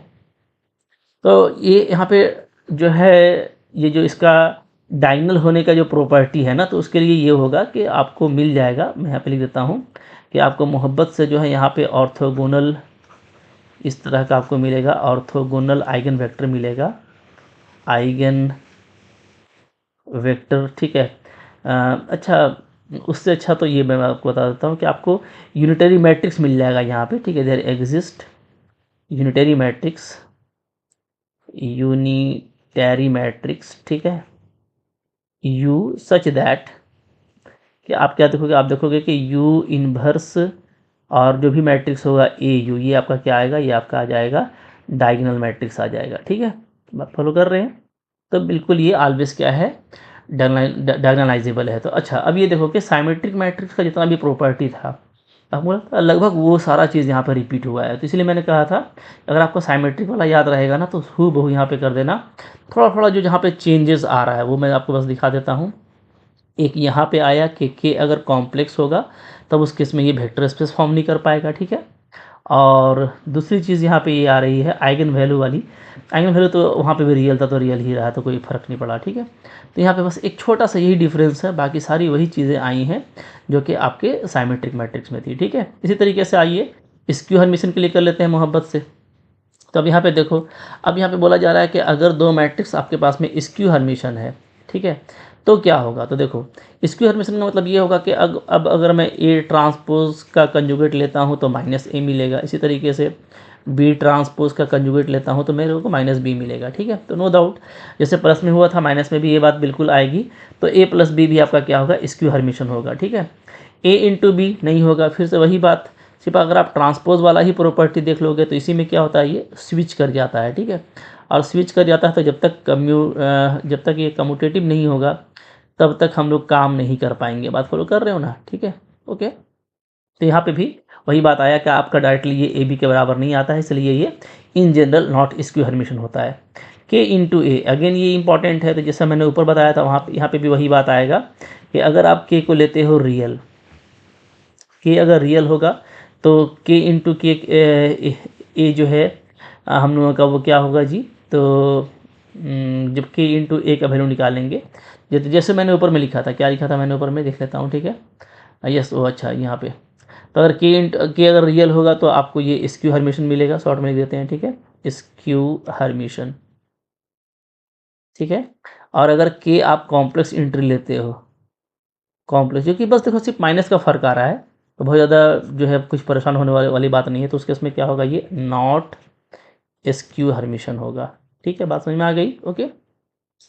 तो ये यहाँ पे जो है, ये जो इसका डायगोनल होने का जो प्रॉपर्टी है ना, तो उसके लिए ये होगा कि आपको मिल जाएगा, मैं यहाँ पे लिख देता हूँ कि आपको मोहब्बत से जो है यहाँ पे ऑर्थोगोनल इस तरह का आपको मिलेगा, ऑर्थोगोनल आइगन वेक्टर मिलेगा, आइगन वेक्टर। ठीक है, अच्छा, उससे अच्छा तो ये मैं आपको बता देता हूँ कि आपको यूनिटरी मैट्रिक्स मिल जाएगा यहाँ पे। ठीक है, देयर एग्जिस्ट यूनिटरी मैट्रिक्स। ठीक है, यू सच दैट कि आप क्या देखोगे, आप देखोगे कि यू इनवर्स और जो भी मैट्रिक्स होगा ए यू, ये आपका क्या आएगा, ये आपका आ जाएगा डायगोनल मैट्रिक्स आ जाएगा। ठीक है, बात फॉलो कर रहे हैं, तो बिल्कुल ये ऑलवेज क्या है, डायगोनलाइजेबल है। तो अच्छा, अब ये देखो कि साइमेट्रिक मैट्रिक्स का जितना भी प्रॉपर्टी था आपको लगभग वो सारा चीज़ यहाँ पर रिपीट हुआ है। तो इसलिए मैंने कहा था अगर आपको साइमेट्रिक वाला याद रहेगा ना तो हूबहू यहाँ पे कर देना, थोड़ा थोड़ा जो जहाँ पे चेंजेस आ रहा है वो मैं आपको बस दिखा देता हूँ। एक यहाँ पे आया कि के अगर कॉम्प्लेक्स होगा तब उस केस में ये वेक्टर स्पेस फॉर्म नहीं कर पाएगा। ठीक है, और दूसरी चीज़ यहाँ पे ये आ रही है आइगन वैल्यू वाली। आइगन वैल्यू तो वहाँ पे भी रियल था तो रियल ही रहा, तो कोई फ़र्क नहीं पड़ा। ठीक है, तो यहाँ पे बस एक छोटा सा यही डिफरेंस है, बाकी सारी वही चीज़ें आई हैं जो कि आपके साइमेट्रिक मैट्रिक्स में थी। ठीक है, इसी तरीके से आइए स्क्यू हर्मिशन के लिए कर लेते हैं मोहब्बत से। तो अब यहाँ पे देखो, अब यहाँ पे बोला जा रहा है कि अगर दो मैट्रिक्स आपके पास में स्क्यू हर्मिशन है, ठीक है, तो क्या होगा। तो देखो, स्क्यू हर्मिशन का मतलब ये होगा कि अब अगर मैं ए ट्रांसपोज का कंजुगेट लेता हूँ तो माइनस ए मिलेगा, इसी तरीके से बी ट्रांसपोज का कंजुगेट लेता हूँ तो मेरे को माइनस बी मिलेगा। ठीक है, तो नो डाउट जैसे प्लस में हुआ था माइनस में भी ये बात बिल्कुल आएगी। तो ए प्लस बी भी आपका क्या होगा, स्क्यू हर्मिशन होगा। ठीक है, ए इंटू बी नहीं होगा, फिर से वही बात, सिर्फ अगर आप ट्रांसपोज वाला ही प्रॉपर्टी देख लोगे तो इसी में क्या होता है, ये स्विच कर जाता है। ठीक है, और स्विच कर जाता है तो जब तक ये कम्यूटेटिव नहीं होगा तब तक हम लोग काम नहीं कर पाएंगे। बात फॉलो कर रहे हो ना। ठीक है, ओके, तो यहाँ पे भी वही बात आया कि आपका डायरेक्टली ये ए बी के बराबर नहीं आता है, इसलिए ये in general not skew Hermitian होता है। के इंटू ए, अगेन ये इंपॉर्टेंट है, तो जैसा मैंने ऊपर बताया था वहाँ यहाँ पे भी वही बात आएगा कि अगर आप के को लेते हो रियल, के अगर रियल होगा तो के इंटू के ए जो है हम लोगों का वो क्या होगा जी, तो जब के इंटू ए का वैल्यू निकालेंगे, जैसे मैंने ऊपर में लिखा था, क्या लिखा था मैंने ऊपर में, देख लेता हूँ। ठीक है, यस, वो अच्छा यहाँ पे, तो अगर के अगर रियल होगा तो आपको ये स्क्यू हर्मिशन मिलेगा, शॉर्ट में लिख देते हैं। ठीक है, स्क्यू हर्मिशन। ठीक है, और अगर के आप कॉम्प्लेक्स इंट्री लेते हो, कॉम्प्लेक्स, क्योंकि बस देखो सिर्फ माइनस का फर्क आ रहा है तो बहुत ज़्यादा जो है कुछ परेशान होने वाली बात नहीं है, तो उसके इसमें क्या होगा, ये नॉट स्क्यू हर्मिशन होगा। ठीक है, बात समझ में आ गई। ओके,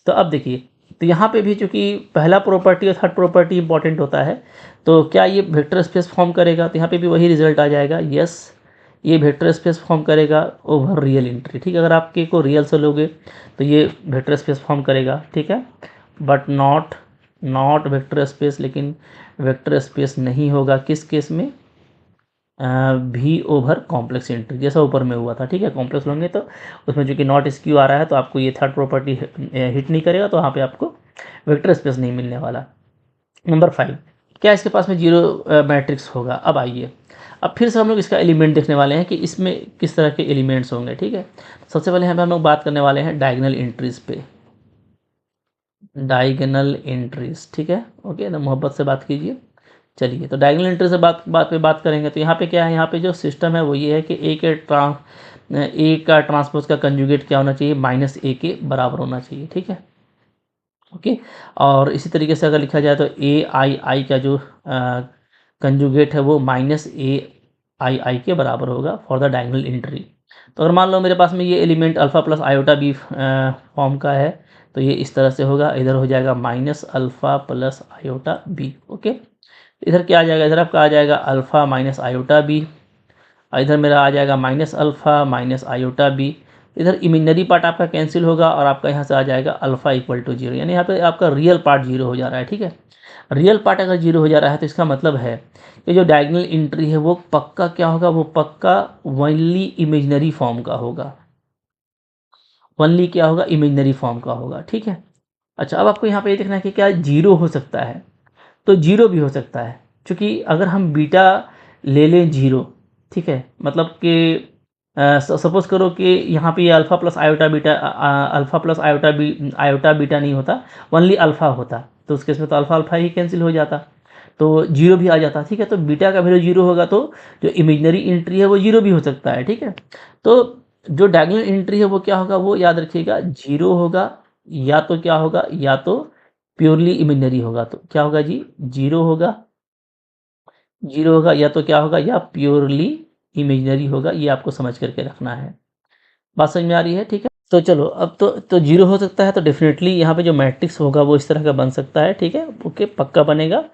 तो अब देखिए, तो यहाँ पे भी चूंकि पहला प्रॉपर्टी और थर्ड प्रॉपर्टी इंपॉर्टेंट होता है, तो क्या ये वेक्टर स्पेस फॉर्म करेगा, तो यहाँ पे भी वही रिजल्ट आ जाएगा, यस, ये वेक्टर स्पेस फॉर्म करेगा ओवर रियल इंट्री। ठीक है, अगर आप के को रियल से लोगे तो ये वेक्टर स्पेस फॉर्म करेगा। ठीक है, बट नॉट वेक्टर स्पेस, लेकिन वेक्टर स्पेस नहीं होगा किस केस में, भी ओवर कॉम्प्लेक्स इंट्री, जैसा ऊपर में हुआ था। ठीक है, कॉम्प्लेक्स लोगे तो उसमें जो कि नॉट स्क्यू आ रहा है तो आपको ये थर्ड प्रॉपर्टी हिट नहीं करेगा, तो वहाँ पे आपको वेक्टर स्पेस नहीं मिलने वाला। नंबर 5, क्या इसके पास में जीरो मैट्रिक्स होगा। अब आइए, अब फिर से हम लोग इसका एलिमेंट देखने वाले हैं कि इसमें किस तरह के एलिमेंट्स होंगे। ठीक है, सबसे पहले हम लोग बात करने वाले हैं डायगोनल एंट्रीज पे, डायगोनल एंट्रीज। ठीक है, ओके, तो मोहब्बत से बात कीजिए। चलिए, तो डायगोनल एंट्री से बात करेंगे तो यहाँ पे क्या है, यहाँ पे जो सिस्टम है वो ये है कि ए का ट्रांसपोज का कंजुगेट क्या होना चाहिए, -a के बराबर होना चाहिए, ठीक है, ओके। और इसी तरीके से अगर लिखा जाए तो ai का जो कंजुगेट है वो -ai के बराबर होगा फॉर द डायगोनल एंट्री। तो अगर मान लो मेरे पास में ये element alpha plus iota B form का है, तो ये इस तरह से होगा, इधर हो जाएगा -alpha plus iota b, okay. इधर क्या आ जाएगा, इधर आपका आ जाएगा अल्फ़ा माइनस आयोटा बी, इधर मेरा आ जाएगा -अल्फ़ा माइनस आयोटा बी। इधर इमेजिनरी पार्ट आपका कैंसिल होगा और आपका यहाँ से आ जाएगा अल्फ़ा इक्वल टू 0, यानी यहाँ पे आपका रियल पार्ट 0 हो जा रहा है, ठीक है। रियल पार्ट अगर 0 हो जा रहा है तो इसका मतलब है कि जो डायगोनल एंट्री है वो पक्का क्या होगा, वो पक्का ओनली इमेजिनरी फॉर्म का होगा, ओनली क्या होगा, इमेजिनरी फॉर्म का होगा, ठीक है। अच्छा, अब आपको यहाँ पे ये देखना है कि क्या 0 हो सकता है, तो 0 भी हो सकता है, क्योंकि अगर हम बीटा ले लें 0, ठीक है, मतलब कि सपोज़ करो कि यहाँ पे ये alpha plus iota beta alpha plus iota beta नहीं होता, ओनली अल्फ़ा होता, तो उस केस में तो अल्फ़ा अल्फ़ा ही कैंसिल हो जाता, तो 0 भी आ जाता, ठीक है। तो बीटा का वैल्यू 0 होगा तो जो इमेजिनरी एंट्री है वो 0 भी हो सकता है, ठीक है। तो जो डायगोनल एंट्री है वो क्या होगा, वो याद रखिएगा 0 होगा, या तो क्या होगा, या तो प्योरली इमेजिनरी होगा, तो क्या होगा जी, 0 होगा, 0 होगा, या तो क्या होगा, या प्योरली इमेजिनरी होगा, ये आपको समझ करके रखना है। बात समझ में आ रही है, ठीक है। तो चलो, अब तो 0 हो सकता है, तो डेफिनेटली यहाँ पे जो मैट्रिक्स होगा वो इस तरह का बन सकता है, ठीक है, ओके, पक्का बनेगा।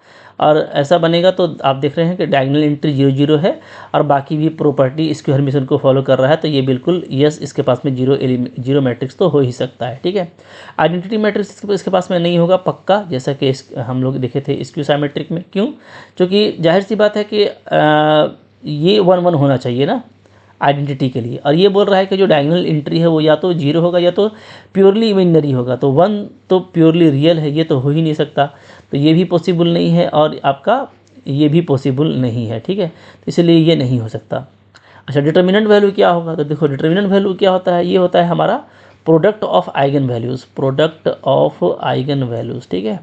और ऐसा बनेगा तो आप देख रहे हैं कि डायगोनल एंट्री 0 0 है और बाकी भी प्रॉपर्टी इसके हरमिशन को फॉलो कर रहा है, तो ये बिल्कुल यस, इसके पास में जीरो मैट्रिक्स तो हो ही सकता है, ठीक है। आइडेंटिटी मैट्रिक्स इसके पास में नहीं होगा पक्का, जैसा कि हम लोग देखे थे स्क्यू साइमेट्रिक में, क्यों, क्योंकि जाहिर सी बात है कि ये 1 1 होना चाहिए ना आइडेंटिटी के लिए, और ये बोल रहा है कि जो डायगोनल एंट्री है वो या तो 0 होगा या तो प्योरली इमेजिनरी होगा, तो 1 तो प्योरली रियल है, ये तो हो ही नहीं सकता, तो ये भी पॉसिबल नहीं है और आपका ये भी पॉसिबल नहीं है, ठीक है, तो इसलिए ये नहीं हो सकता। अच्छा, डिटर्मिनेंट वैल्यू क्या होगा, तो देखो डिटर्मिनेंट वैल्यू क्या होता है, ये होता है हमारा product of eigen values, product of eigen values, ठीक है।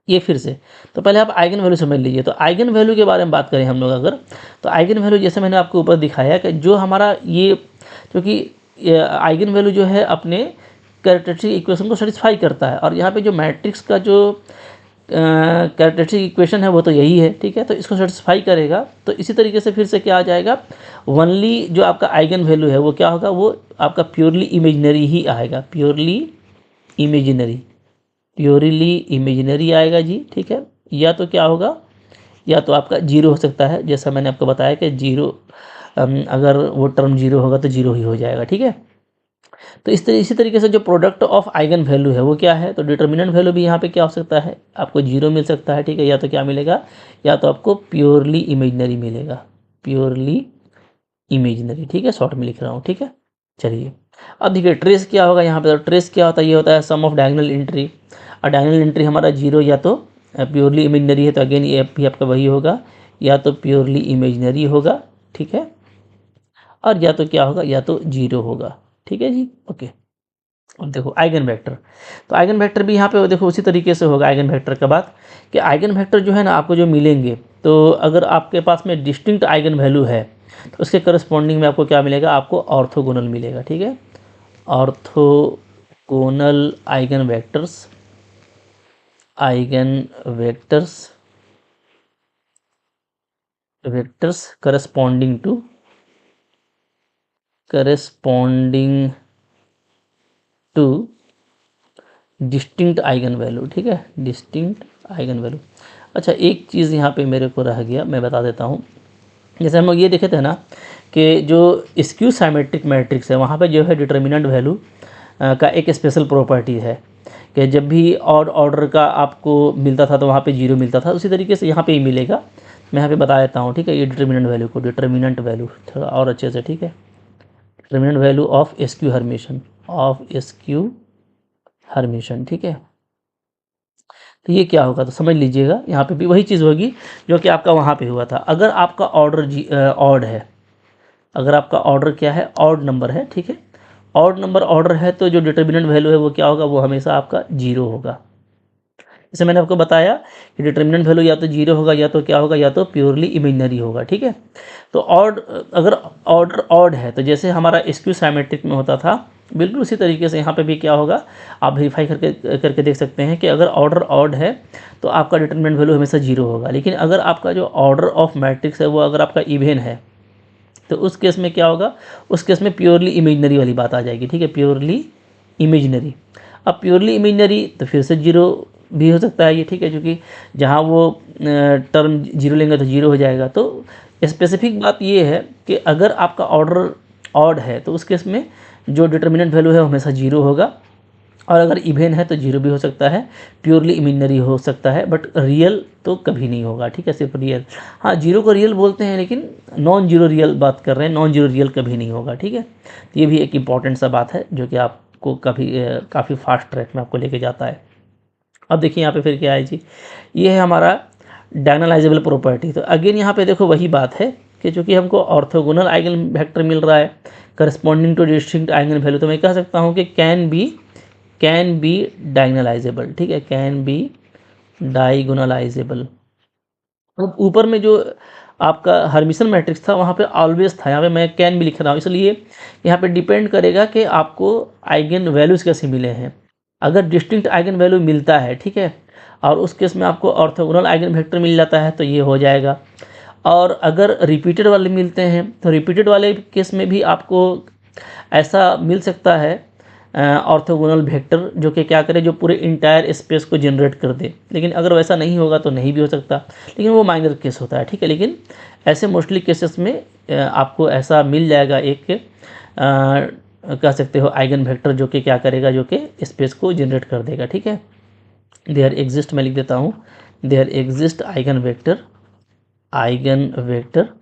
ये फिर से, तो पहले आप आइगन वैल्यू समझ लीजिए। तो आइगन वैल्यू के बारे में बात करें हम लोग अगर, तो आइगन वैल्यू जैसे मैंने आपको ऊपर दिखाया कि जो हमारा ये, क्योंकि आइगन वैल्यू जो है अपने कैरेक्टरिस्टिक इक्वेशन को सेटिस्फाई करता है, और यहाँ पे जो मैट्रिक्स का जो कैरेक्टरिस्टिक इक्वेशन है वो तो यही है, ठीक है, तो इसको सेटिस्फाई करेगा। तो इसी तरीके से फिर से क्या आ जाएगा, ओनली जो आपका आइगन वैल्यू है वो क्या होगा, वो आपका प्योरली इमेजिनरी ही आएगा, प्योरली इमेजिनरी, प्योरली इमेजिनरी आएगा जी, ठीक है। या तो क्या होगा, या तो आपका 0 हो सकता है, जैसा मैंने आपको बताया कि 0, अगर वो टर्म 0 होगा तो 0 ही हो जाएगा, ठीक है। तो इसी तरीके से जो प्रोडक्ट ऑफ आइगन वैल्यू है वो क्या है, तो डिटर्मिनेंट वैल्यू भी यहाँ पे क्या हो सकता है, आपको 0 मिल सकता है, ठीक है, या तो क्या मिलेगा, या तो आपको प्योरली इमेजिनरी मिलेगा, प्योरली इमेजिनरी, ठीक है, शॉर्ट में लिख रहा हूँ, ठीक है। चलिए, अब देखिए ट्रेस क्या होगा यहाँ पे, तो ट्रेस क्या होता है, ये होता है सम ऑफ डायगोनल एंट्री, और डायगोनल एंट्री हमारा 0 या तो प्योरली इमेजिनरी है, तो अगेन ये भी आपका वही होगा, या तो प्योरली इमेजिनरी होगा, ठीक है, और या तो क्या होगा, या तो 0 होगा, ठीक है जी, ओके। और देखो आइगन वेक्टर, तो आइगन वेक्टर भी यहाँ पे देखो उसी तरीके से होगा आइगन वेक्टर का बात, कि आइगन वेक्टर जो है ना आपको जो मिलेंगे, तो अगर आपके पास में डिस्टिंक्ट आइगन वैल्यू है तो उसके करस्पॉन्डिंग में आपको क्या मिलेगा, आपको ऑर्थोगोनल मिलेगा, ठीक है, orthogonal eigen vectors, eigen vectors, vectors corresponding two distinct eigen value, ठीक है, डिस्टिंक्ट आइगन वैल्यू। अच्छा, एक चीज़ यहाँ पे मेरे को रह गया, मैं बता देता हूँ। जैसे हम लोग ये देखे थे ना कि जो स्क्यू साइमेट्रिक मैट्रिक्स है वहाँ पे जो है डिटर्मिनेंट वैल्यू का एक स्पेशल प्रॉपर्टी है कि जब भी ऑड ऑर्डर का आपको मिलता था तो वहाँ पे 0 मिलता था, उसी तरीके से यहाँ पे ही मिलेगा। मैं यहाँ पे बता देता हूँ, ठीक है, ये डिटर्मिनेंट वैल्यू को, डिटर्मिनेंट वैल्यू थोड़ा और अच्छे से, ठीक है, determinant value of skew Hermitian, of skew Hermitian, ठीक है। तो ये क्या होगा, तो समझ लीजिएगा यहाँ पे भी वही चीज़ होगी जो कि आपका वहाँ पे हुआ था। अगर आपका ऑर्डर ऑड है, अगर आपका ऑर्डर क्या है, ऑड नंबर है, ठीक है, ऑड नंबर ऑर्डर है, तो जो डिटर्मिनेंट वैल्यू है वो क्या होगा, वो हमेशा आपका 0 होगा। जैसे मैंने आपको बताया कि डिटर्मिनेंट वैल्यू या तो जीरो होगा या तो क्या होगा, या तो प्योरली इमेजिनरी होगा, ठीक है। तो ऑड, अगर ऑर्डर ऑड है तो जैसे हमारा स्क्यू साइमेट्रिक में होता था, बिल्कुल उसी तरीके से यहाँ पे भी क्या होगा, आप वेरीफाई करके देख सकते हैं कि अगर ऑर्डर ऑड है तो आपका डिटर्मिनेंट वैल्यू हमेशा जीरो होगा। लेकिन अगर आपका जो ऑर्डर ऑफ मैट्रिक्स है वो अगर आपका इवन है तो उस केस में क्या होगा, उस केस में प्योरली इमेजिनरी वाली बात आ जाएगी, ठीक है, प्योरली इमेजिनरी। अब प्योरली इमेजिनरी तो फिर से जीरो भी हो सकता है ये, ठीक है, क्योंकि जहाँ वो टर्म जीरो लेंगे तो जीरो हो जाएगा। तो स्पेसिफिक बात ये है कि अगर आपका ऑर्डर ऑड है तो उस केस में जो डिटर्मिनेंट वैल्यू है वो हमेशा जीरो होगा, और अगर इवन है तो जीरो भी हो सकता है, प्योरली इमेजिनरी हो सकता है, बट रियल तो कभी नहीं होगा, ठीक है, सिर्फ रियल। हाँ, जीरो को रियल बोलते हैं लेकिन नॉन जीरो रियल बात कर रहे हैं, नॉन जीरो रियल कभी नहीं होगा, ठीक है। तो ये भी एक इंपॉर्टेंट सा बात है जो कि आपको काफ़ी फास्ट ट्रैक में आपको लेके जाता है। अब देखिए यहाँ पे फिर क्या है जी, ये है हमारा डायगोनलाइजेबल प्रॉपर्टी। तो अगेन यहाँ पे देखो वही बात है कि चूँकि हमको ऑर्थोगोनल आइगन वेक्टर मिल रहा है corresponding two distinct eigen value, तो मैं कह सकता हूँ कि कैन बी डायगोनलाइजेबल, ठीक है, कैन बी डायगोनलाइजेबल। अब ऊपर में जो आपका हर्मिशन मैट्रिक्स था वहाँ पे ऑलवेज था, यहाँ पे मैं कैन भी लिख रहा हूँ, इसलिए यहाँ पे डिपेंड करेगा कि आपको आइगन वैल्यूज़ कैसे मिले हैं। अगर डिस्टिंक्ट आइगन वैल्यू मिलता है, ठीक है, और उस केस में आपको ऑर्थोगोनल आइगन वेक्टर मिल जाता है तो ये हो जाएगा। और अगर रिपीटेड वाले मिलते हैं तो रिपीटेड वाले केस में भी आपको ऐसा मिल सकता है ऑर्थोगोनल वेक्टर जो कि क्या करे, जो पूरे इंटायर स्पेस को जनरेट कर दे। लेकिन अगर वैसा नहीं होगा तो नहीं भी हो सकता, लेकिन वो माइनर केस होता है, ठीक है। लेकिन ऐसे मोस्टली केसेस में आपको ऐसा मिल जाएगा एक कह सकते हो आइगन वेक्टर जो कि क्या करेगा, जो कि स्पेस को जनरेट कर देगा, ठीक है। देयर एग्जिस्ट, मैं लिख देता हूँ, देयर एग्जिस्ट आइगन वेक्टर,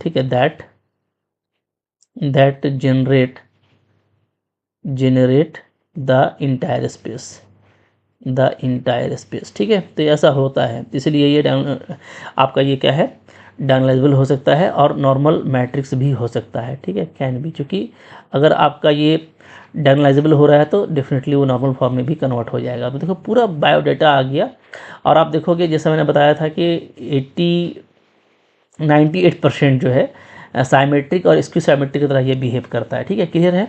ठीक है, that generate the entire space, ठीक है। तो ऐसा होता है, इसलिए ये आपका ये क्या है, डायगोनलाइजेबल हो सकता है और नॉर्मल मैट्रिक्स भी हो सकता है, ठीक है, कैन भी, क्योंकि अगर आपका ये डायगोनलाइजेबल हो रहा है तो डेफिनेटली वो नॉर्मल फॉर्म में भी कन्वर्ट हो जाएगा। तो देखो पूरा बायोडाटा आ गया, और आप देखोगे जैसा मैंने बताया था कि 98% जो है साइमेट्रिक और स्क्यू साइमेट्रिक की तरह ये बिहेव करता है, ठीक है, क्लियर है।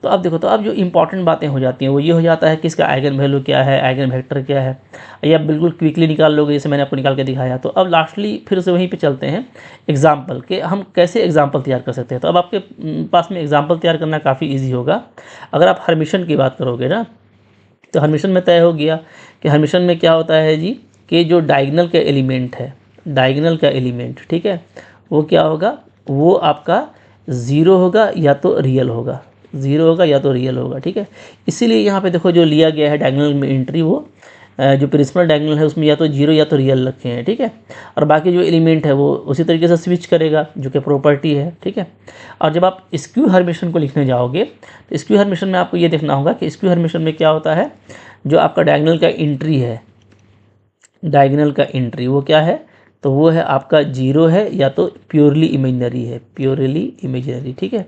तो अब देखो, तो अब जो इंपॉर्टेंट बातें हो जाती हैं वो ये हो जाता है कि इसका आइगन वैल्यू क्या है, आइगन वेक्टर क्या है, ये आप बिल्कुल क्विकली निकाल लोगे जैसे मैंने आपको निकाल के दिखाया। तो अब लास्टली फिर से वहीं पे चलते हैं एग्जाम्पल के, हम कैसे एग्जाम्पल तैयार कर सकते हैं। तो अब आपके पास में एग्जाम्पल तैयार करना काफ़ी ईजी होगा। अगर आप हर्मिशन की बात करोगे ना, तो हर्मिशन में तय हो गया कि हर्मिशन में क्या होता है जी, कि जो डायगोनल का एलिमेंट है, डायगोनल का एलिमेंट, ठीक है, वो क्या होगा, वो आपका ज़ीरो होगा या तो रियल होगा, ज़ीरो होगा या तो रियल होगा, ठीक है। इसीलिए यहाँ पे देखो जो लिया गया है डायगोनल में एंट्री, वो जो प्रिंसिपल डायगोनल है उसमें या तो जीरो या तो रियल रखे हैं, ठीक है। और बाकी जो एलिमेंट है वो उसी तरीके से स्विच करेगा जो कि प्रॉपर्टी है, ठीक है। और जब आप स्क्यू हर्मिशन को लिखने जाओगे तो स्क्यू हर्मिशन में आपको ये देखना होगा कि स्क्यू हर्मिशन में क्या होता है, जो आपका डायगोनल का एंट्री है, डायगोनल का एंट्री वो क्या है, तो वो है आपका जीरो है या तो प्योरली इमेजिनरी है, प्योरली इमेजिनरी, ठीक है,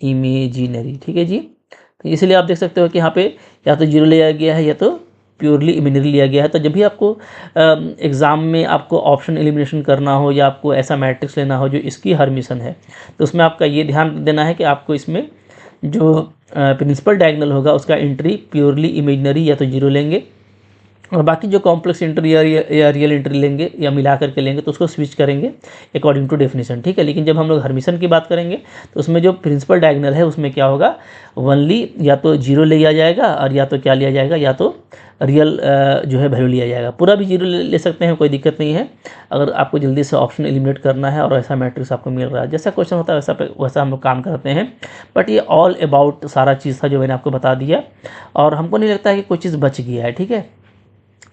इमेजिनरी, ठीक है जी। तो इसलिए आप देख सकते हो कि यहाँ पे या तो जीरो लिया गया है या तो प्योरली इमेजिनरी लिया गया है। तो जब भी आपको एग्ज़ाम में आपको ऑप्शन एलिमिनेशन करना हो या आपको ऐसा मैट्रिक्स लेना हो जो इसकी हर्मिशन है, तो उसमें आपका ये ध्यान देना है कि आपको इसमें जो प्रिंसिपल डायगोनल होगा उसका एंट्री प्योरली इमेजिनरी या तो जीरो लेंगे, और बाकी जो कॉम्प्लेक्स एंट्री या रियल एंट्री लेंगे या मिला करके लेंगे तो उसको स्विच करेंगे अकॉर्डिंग टू डेफिनेशन, ठीक है। लेकिन जब हम लोग हर्मिशन की बात करेंगे तो उसमें जो प्रिंसिपल डायगोनल है उसमें क्या होगा, ओनली या तो जीरो लिया जाएगा और या तो क्या लिया जाएगा, या तो रियल जो है वैल्यू लिया जाएगा। पूरा भी जीरो ले सकते हैं, कोई दिक्कत नहीं है, अगर आपको जल्दी से ऑप्शन एलिमिनेट करना है और ऐसा मैट्रिक्स आपको मिल रहा है, जैसा क्वेश्चन होता है वैसा हम लोग काम करते हैं। बट ये ऑल अबाउट सारा चीज़ था जो मैंने आपको बता दिया, और हमको नहीं लगता है कि कोई चीज़ बच गया है, ठीक है।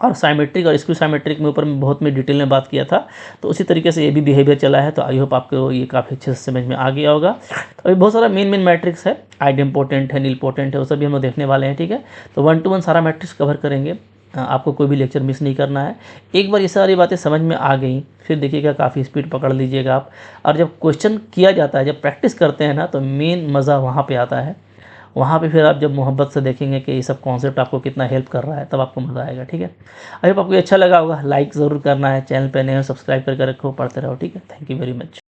और साइमेट्रिक और स्क्यू साइमेट्रिक में ऊपर में बहुत में डिटेल में बात किया था, तो उसी तरीके से ये भी बिहेवियर चला है। तो आई होप आपको ये काफ़ी अच्छे से समझ में आ गया होगा। तो अभी बहुत सारा मेन मैट्रिक्स है, आइडेम्पोर्टेंट है, नीलपोटेंट है, वो सभी हम लोग देखने वाले हैं, ठीक है। तो 1 to 1 सारा मैट्रिक्स कवर करेंगे, आपको कोई भी लेक्चर मिस नहीं करना है। एक बार ये सारी बातें समझ में आ गई फिर देखिएगा काफ़ी स्पीड पकड़ लीजिएगा आप। और जब क्वेश्चन किया जाता है, जब प्रैक्टिस करते हैं ना, तो मेन मज़ा वहाँ पर आता है, वहाँ पे फिर आप जब मोहब्बत से देखेंगे कि ये सब कॉन्सेप्ट आपको कितना हेल्प कर रहा है, तब आपको मज़ा आएगा। ठीक है, आई होप आपको अच्छा लगा होगा। लाइक ज़रूर करना है, चैनल पे नए हो सब्सक्राइब करके रखो, पढ़ते रहो। ठीक है, थैंक यू वेरी मच।